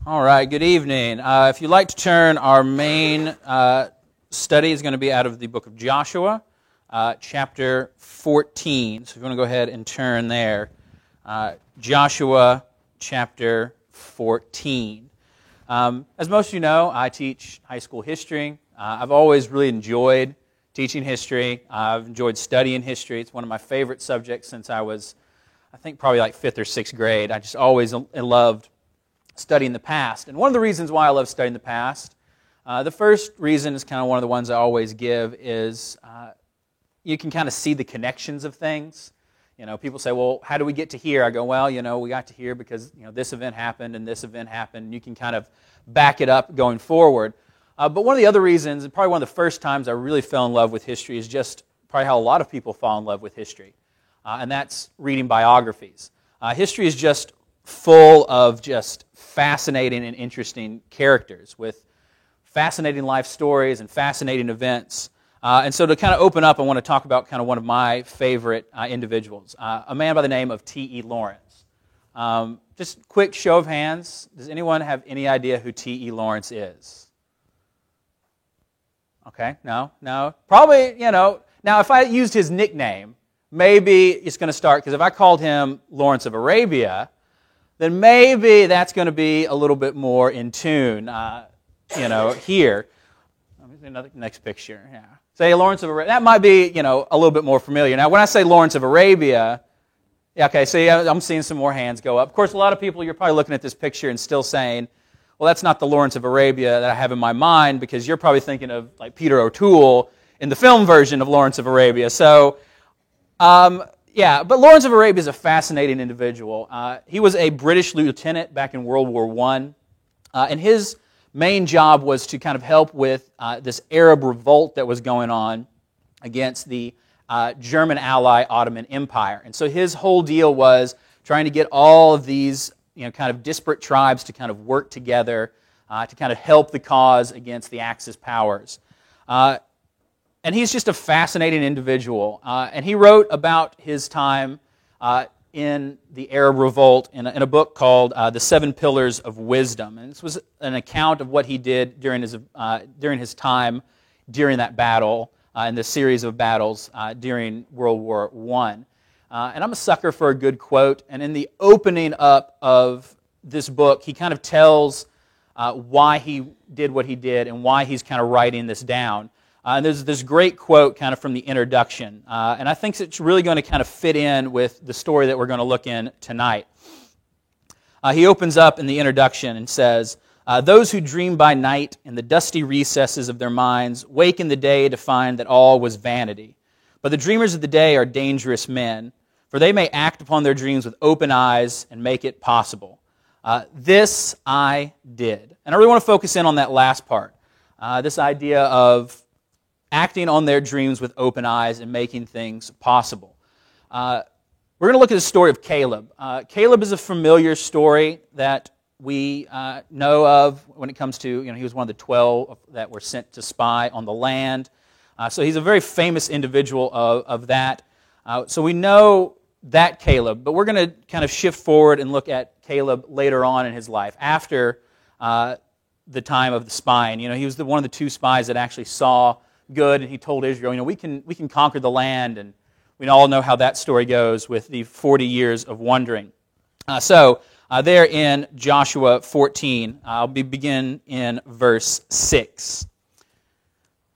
All right, good evening. If you'd like to turn, our main study is going to be out of the book of Joshua, chapter 14. So if you want to go ahead and turn there, Joshua chapter 14. As most of you know, I teach high school history. I've always really enjoyed teaching history. I've enjoyed studying history. It's one of my favorite subjects since I was, I think, probably like 5th or 6th grade. I just always loved studying the past. And one of the reasons why I love studying the past, the first reason is kind of one of the ones I always give is you can kind of see the connections of things. You know, people say, well, how do we get to here? I go, well, you know, we got to here because, you know, this event happened and this event happened. And you can kind of back it up going forward. But one of the other reasons, and probably one of the first times I really fell in love with history, is just probably how a lot of people fall in love with history. And that's reading biographies. History is just full of just fascinating and interesting characters with fascinating life stories and fascinating events. And so to kind of open up, I want to talk about kind of one of my favorite individuals, a man by the name of T.E. Lawrence. Just quick show of hands. Does anyone have any idea who T.E. Lawrence is? Okay, no. Probably, you know, now if I used his nickname, maybe it's going to start, because if I called him Lawrence of Arabia, then maybe that's going to be a little bit more in tune, you know, here. Another next picture, yeah. Say Lawrence of Arabia, that might be, you know, a little bit more familiar. Now, when I say Lawrence of Arabia, yeah, okay, see, I'm seeing some more hands go up. Of course, a lot of people, you're probably looking at this picture and still saying, well, that's not the Lawrence of Arabia that I have in my mind, because you're probably thinking of, like, Peter O'Toole in the film version of Lawrence of Arabia. So, yeah, but Lawrence of Arabia is a fascinating individual. He was a British lieutenant back in World War I, and his main job was to kind of help with this Arab revolt that was going on against the German ally Ottoman Empire. And so his whole deal was trying to get all of these, you know, kind of disparate tribes to kind of work together to kind of help the cause against the Axis powers. And he's just a fascinating individual. And he wrote about his time in the Arab Revolt in a book called The Seven Pillars of Wisdom. And this was an account of what he did during his time during that battle, in the series of battles during World War I. And I'm a sucker for a good quote. And in the opening up of this book, he kind of tells why he did what he did and why he's kind of writing this down. And there's this great quote kind of from the introduction, and I think it's really going to kind of fit in with the story that we're going to look in tonight. He opens up in the introduction and says, "Those who dream by night in the dusty recesses of their minds wake in the day to find that all was vanity. But the dreamers of the day are dangerous men, for they may act upon their dreams with open eyes and make it possible. This I did." And I really want to focus in on that last part, this idea of acting on their dreams with open eyes and making things possible. We're going to look at the story of Caleb. Caleb is a familiar story that we know of when it comes to, you know, he was one of the 12 that were sent to spy on the land. So he's a very famous individual of that. So we know that Caleb, but we're going to kind of shift forward and look at Caleb later on in his life, after the time of the spying. You know, he was one of the 2 spies that actually saw good, and he told Israel, you know, we can conquer the land, and we all know how that story goes with the 40 years of wandering. So there in Joshua 14, I'll begin in verse 6.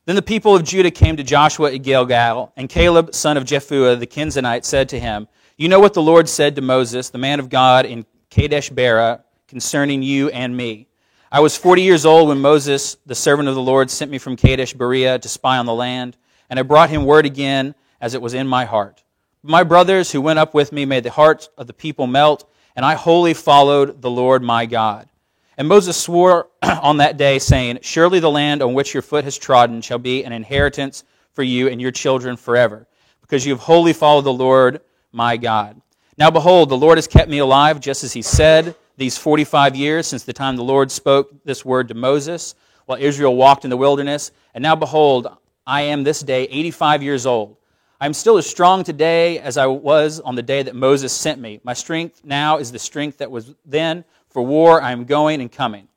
"Then the people of Judah came to Joshua at Gilgal, and Caleb, son of Jephunneh the Kenizzite, said to him, 'You know what the Lord said to Moses, the man of God, in Kadesh Barnea, concerning you and me. I was 40 years old when Moses, the servant of the Lord, sent me from Kadesh Barnea to spy on the land, and I brought him word again as it was in my heart. My brothers who went up with me made the hearts of the people melt, and I wholly followed the Lord my God. And Moses swore on that day, saying, Surely the land on which your foot has trodden shall be an inheritance for you and your children forever, because you have wholly followed the Lord my God. Now behold, the Lord has kept me alive, just as he said, these 45 years since the time the Lord spoke this word to Moses, while Israel walked in the wilderness. And now behold, I am this day 85 years old. I am still as strong today as I was on the day that Moses sent me. My strength now is the strength that was then, For war I am going and coming.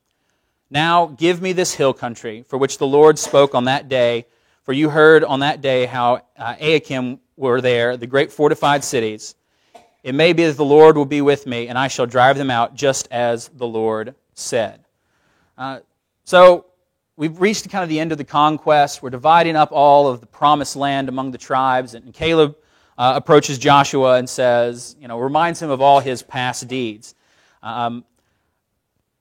Now give me this hill country, for which the Lord spoke on that day. For you heard on that day how Anakim were there, the great fortified cities. It may be that the Lord will be with me, and I shall drive them out, just as the Lord said. So we've reached kind of the end of the conquest. We're dividing up all of the promised land among the tribes, and Caleb approaches Joshua and says, reminds him of all his past deeds.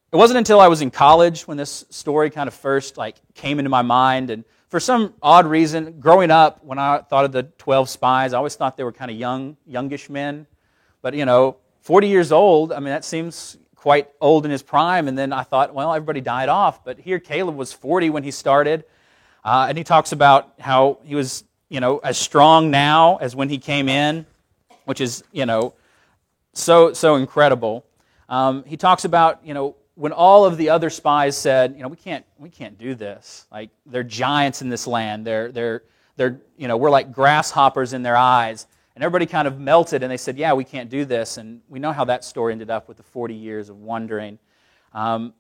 It wasn't until I was in college when this story kind of first came into my mind, and for some odd reason, growing up, when I thought of the 12 spies, I always thought they were kind of youngish men. But 40 years old, that seems quite old in his prime. And then I thought, well, everybody died off. But here Caleb was 40 when he started, and he talks about how he was, as strong now as when he came in, which is, so incredible. He talks about, when all of the other spies said, we can't do this. Like, they're giants in this land. They're we're like grasshoppers in their eyes. And everybody kind of melted, and they said, yeah, we can't do this. And we know how that story ended up with the 40 years of wandering. And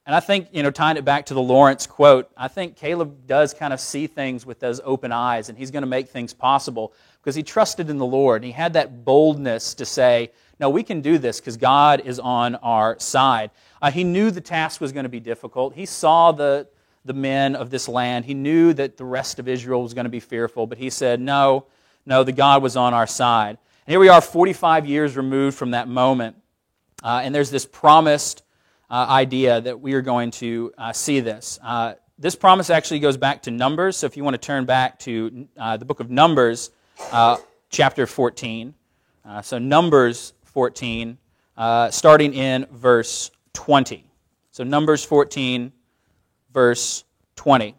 I think, tying it back to the Lawrence quote, I think Caleb does kind of see things with those open eyes, and he's going to make things possible because he trusted in the Lord. And he had that boldness to say, no, we can do this because God is on our side. He knew the task was going to be difficult. He saw the men of this land. He knew that the rest of Israel was going to be fearful, but he said, no, the God was on our side. And here we are 45 years removed from that moment, and there's this promised idea that we are going to see this. This promise actually goes back to Numbers, so if you want to turn back to the book of Numbers, chapter 14. So Numbers 14, starting in verse 20. So Numbers 14, verse 20.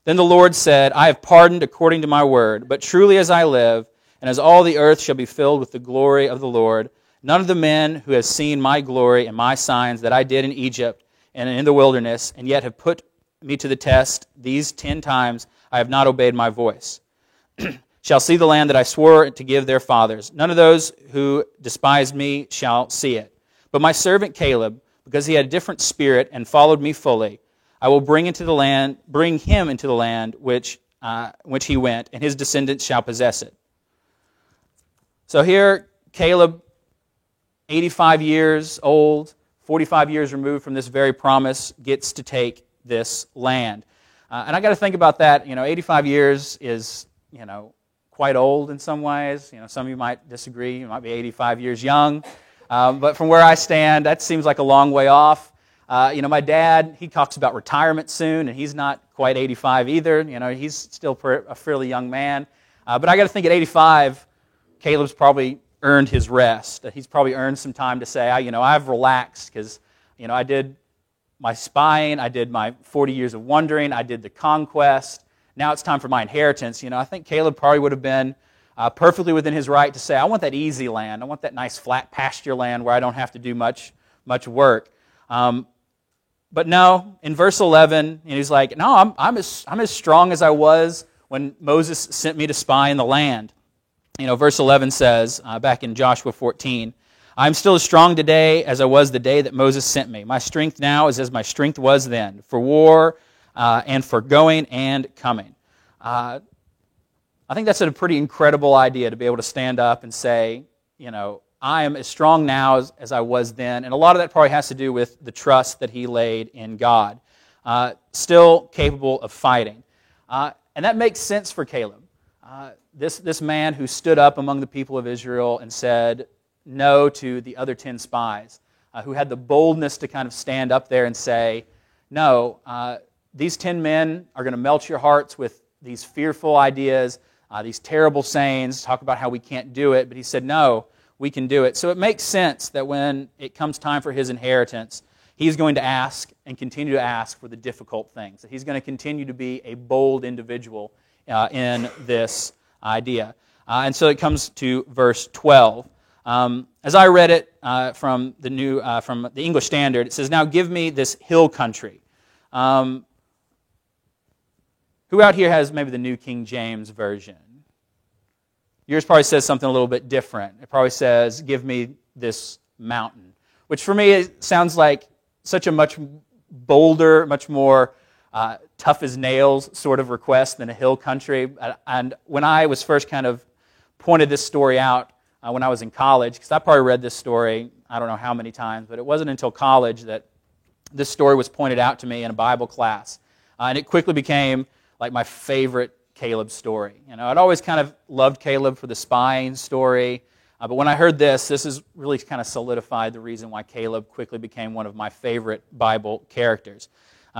Then the Lord said, I have pardoned according to my word, but truly as I live, and as all the earth shall be filled with the glory of the Lord, none of the men who have seen my glory and my signs that I did in Egypt and in the wilderness, and yet have put me to the test these 10 times, I have not obeyed my voice, shall see the land that I swore to give their fathers. None of those who despised me shall see it. But my servant Caleb, because he had a different spirit and followed me fully, I will bring him into the land which he went, and his descendants shall possess it. So here, Caleb, 85 years old, 45 years removed from this very promise, gets to take this land. And I got to think about that. 85 years is, quite old in some ways. Some of you might disagree. You might be 85 years young. But from where I stand, that seems like a long way off. My dad, he talks about retirement soon, and he's not quite 85 either. He's still a fairly young man. But I got to think at 85, Caleb's probably earned his rest. He's probably earned some time to say, I've relaxed because, I did my spying, I did my 40 years of wandering, I did the conquest. Now it's time for my inheritance. I think Caleb probably would have been perfectly within his right to say, I want that easy land. I want that nice flat pasture land where I don't have to do much work. But no, in verse 11, he's like, no, I'm as strong as I was when Moses sent me to spy in the land. Verse 11 says, back in Joshua 14, I'm still as strong today as I was the day that Moses sent me. My strength now is as my strength was then, for war and for going and coming. I think that's a pretty incredible idea to be able to stand up and say, I am as strong now as I was then. And a lot of that probably has to do with the trust that he laid in God. Still capable of fighting. And that makes sense for Caleb. This man who stood up among the people of Israel and said no to the other 10 spies, who had the boldness to kind of stand up there and say, no, these 10 men are going to melt your hearts with these fearful ideas, these terrible sayings, talk about how we can't do it. But he said, no, we can do it. So it makes sense that when it comes time for his inheritance, he's going to ask and continue to ask for the difficult things. That he's going to continue to be a bold individual in this idea. And so it comes to verse 12. As I read it from the English Standard, it says, now give me this hill country. Who out here has maybe the New King James Version? Yours probably says something a little bit different. It probably says, give me this mountain. which for me it sounds like such a much bolder, much more tough as nails sort of request than a hill country. And when I was first kind of pointed this story out when I was in college, because I probably read this story, I don't know how many times, but it wasn't until college that this story was pointed out to me in a Bible class. And it quickly became like my favorite Caleb story. I'd always kind of loved Caleb for the spying story, but when I heard this is really kind of solidified the reason why Caleb quickly became one of my favorite Bible characters.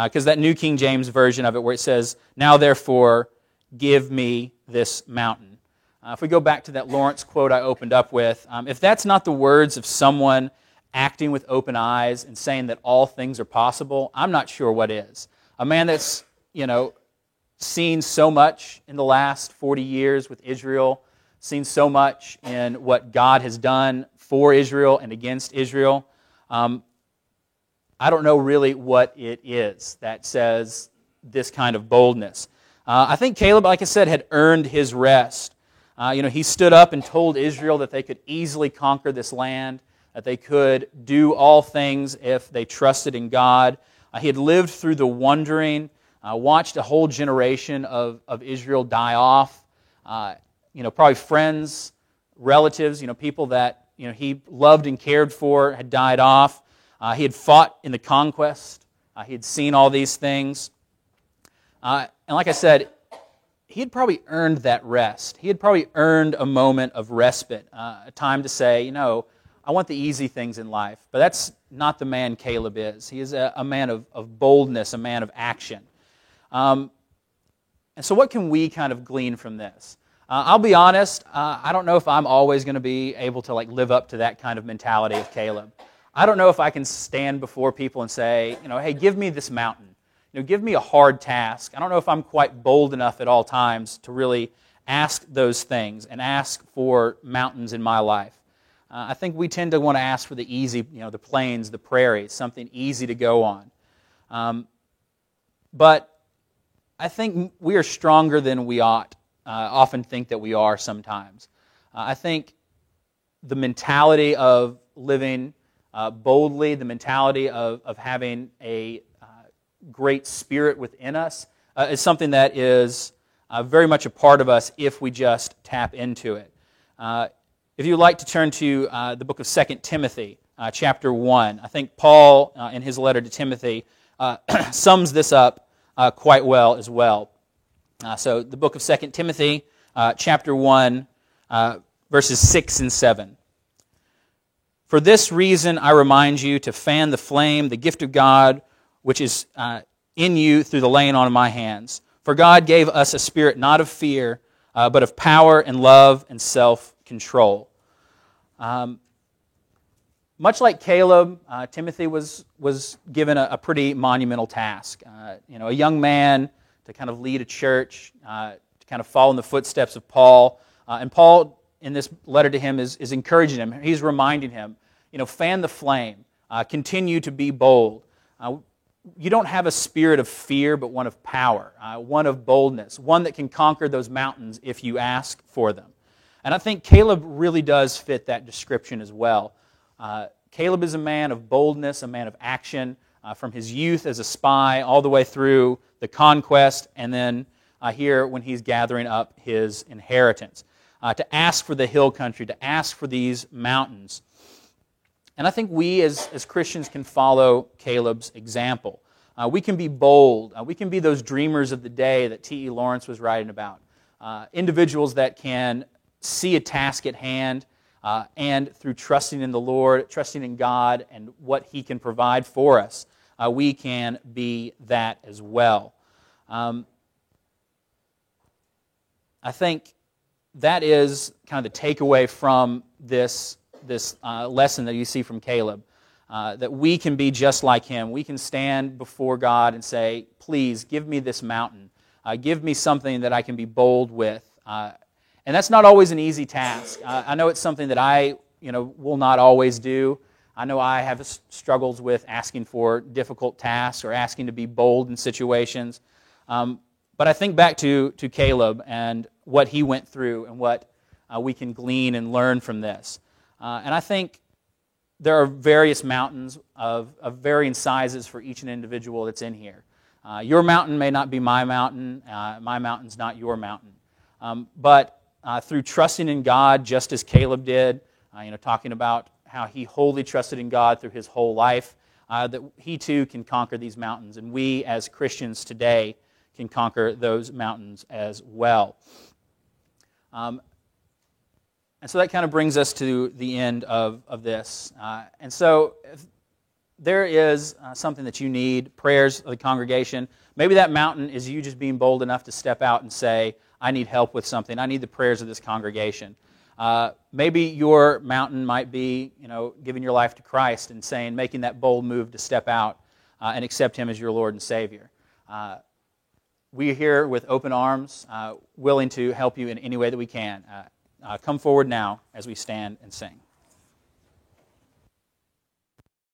Because that New King James version of it where it says, "Now therefore give me this mountain." If we go back to that Lawrence quote I opened up with, if that's not the words of someone acting with open eyes and saying that all things are possible, I'm not sure what is. A man that's, seen so much in the last 40 years with Israel, seen so much in what God has done for Israel and against Israel. I don't know really what it is that says this kind of boldness. I think Caleb, like I said, had earned his rest. He stood up and told Israel that they could easily conquer this land, that they could do all things if they trusted in God. He had lived through the wandering, watched a whole generation of Israel die off. Probably friends, relatives, people that he loved and cared for had died off. He had fought in the conquest. He had seen all these things. And like I said, he had probably earned that rest. He had probably earned a moment of respite, a time to say, I want the easy things in life. But that's not the man Caleb is. He is a man of boldness, a man of action. And so what can we kind of glean from this? I'll be honest, I don't know if I'm always going to be able to live up to that kind of mentality of Caleb. I don't know if I can stand before people and say, hey, give me this mountain. Give me a hard task. I don't know if I'm quite bold enough at all times to really ask those things and ask for mountains in my life. I think we tend to want to ask for the easy, the plains, the prairies, something easy to go on. But I think we are stronger than we often think that we are sometimes. I think the mentality of living boldly, the mentality of having a great spirit within us is something that is very much a part of us if we just tap into it. If you'd like to turn to the book of 2 Timothy, chapter 1, I think Paul, in his letter to Timothy, sums this up quite well as well. So the book of 2 Timothy, chapter 1, verses 6 and 7. "For this reason I remind you to fan the flame, the gift of God, which is in you through the laying on of my hands. For God gave us a spirit not of fear, but of power and love and self-control." Much like Caleb, Timothy was given a pretty monumental task. A young man to kind of lead a church, to kind of follow in the footsteps of Paul. And Paul, in this letter to him, is encouraging him. He's reminding him, fan the flame, continue to be bold. You don't have a spirit of fear, but one of power, one of boldness, one that can conquer those mountains if you ask for them. And I think Caleb really does fit that description as well. Caleb is a man of boldness, a man of action, from his youth as a spy all the way through the conquest, and then here when he's gathering up his inheritance. To ask for the hill country, to ask for these mountains. And I think we as Christians can follow Caleb's example. We can be bold. We can be those dreamers of the day that T.E. Lawrence was writing about. Individuals that can see a task at hand and through trusting in the Lord, trusting in God and what He can provide for us, we can be that as well. I think that is kind of the takeaway from this lesson that you see from Caleb, that we can be just like him. We can stand before God and say, please, give me this mountain. Give me something that I can be bold with. And that's not always an easy task. I know it's something that I will not always do. I know I have struggles with asking for difficult tasks or asking to be bold in situations. But I think back to Caleb and what he went through and what we can glean and learn from this. And I think there are various mountains of varying sizes for each individual that's in here. Your mountain may not be my mountain. My mountain's not your mountain. But through trusting in God, just as Caleb did, talking about how he wholly trusted in God through his whole life, that he too can conquer these mountains. And we as Christians today can conquer those mountains as well. And so that kind of brings us to the end of this. And so if there is something that you need, prayers of the congregation, maybe that mountain is you just being bold enough to step out and say, I need help with something. I need the prayers of this congregation. Maybe your mountain might be, giving your life to Christ and making that bold move to step out and accept Him as your Lord and Savior. We are here with open arms, willing to help you in any way that we can. Come forward now as we stand and sing.